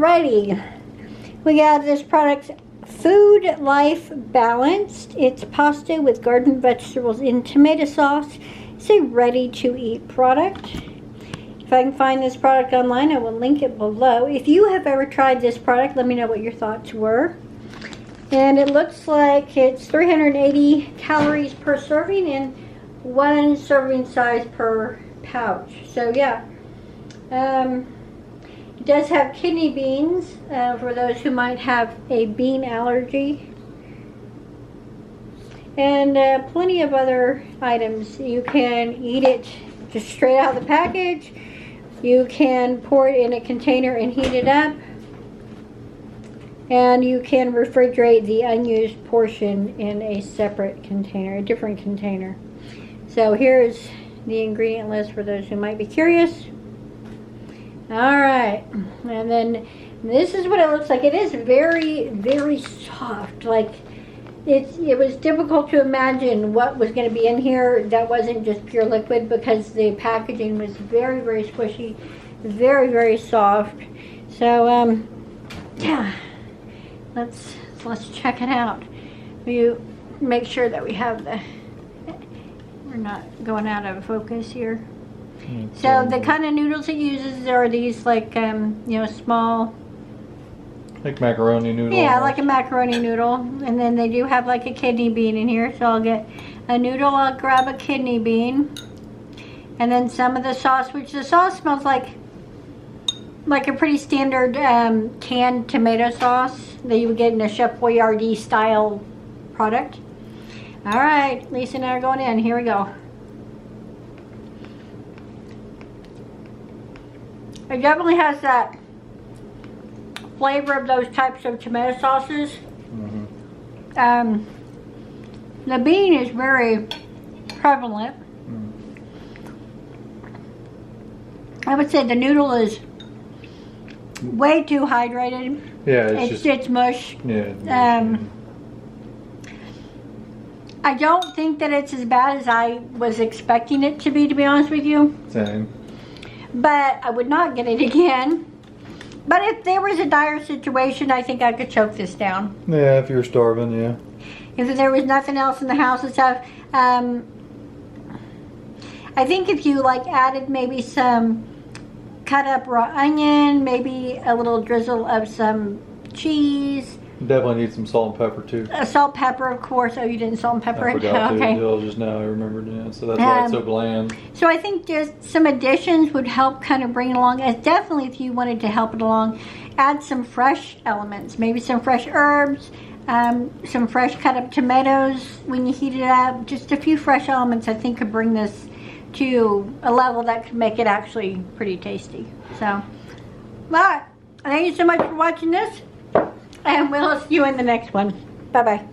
Alrighty. We got this product, Food Life Balanced. It's pasta with garden vegetables in tomato sauce. It's a ready-to-eat product. If I can find this product online, I will link it below. If you have ever tried this product, let me know what your thoughts were. And it looks like it's 380 calories per serving and 1 serving size per pouch. So yeah. It does have kidney beans for those who might have a bean allergy. And plenty of other items. You can eat it just straight out of the package. You can pour it in a container and heat it up. And you can refrigerate the unused portion in a separate container, a different container. So here's the ingredient list for those who might be curious. Alright, and then this is what it looks like. It is very, very soft. Like, it was difficult to imagine what was going to be in here that wasn't just pure liquid, because the packaging was very, very squishy, very, very soft. So, yeah, let's check it out. You make sure that we have we're not going out of focus here. So the kind of noodles it uses are these, like, you know, small, like macaroni noodle. Yeah, like a macaroni noodle. And then they do have like a kidney bean in here. So I'll get a noodle, I'll grab a kidney bean. And then some of the sauce, which the sauce smells like a pretty standard canned tomato sauce that you would get in a Chef Boyardee style product. All right, Lisa and I are going in. Here we go. It definitely has that flavor of those types of tomato sauces. Mm-hmm. The bean is very prevalent. I would say the noodle is way too hydrated. Yeah, it's mush. Yeah. I don't think that it's as bad as I was expecting it to be honest with you. Same. But I would not get it again. But if there was a dire situation, I think I could choke this down. Yeah, if you're starving, yeah. If there was nothing else in the house and stuff. I think if you like added maybe some cut up raw onion, maybe a little drizzle of some cheese. Definitely need some salt and pepper too. Salt, pepper, of course. Oh, you didn't salt and pepper I forgot to. Okay. Just now I remembered. Yeah, so that's why it's so bland. So I think just some additions would help kind of bring it along. As definitely, if you wanted to help it along, add some fresh elements, maybe some fresh herbs, some fresh cut up tomatoes when you heat it up. Just a few fresh elements I think could bring this to a level that could make it actually pretty tasty. So, but thank you so much for watching this. And we'll see you in the next one. Bye-bye.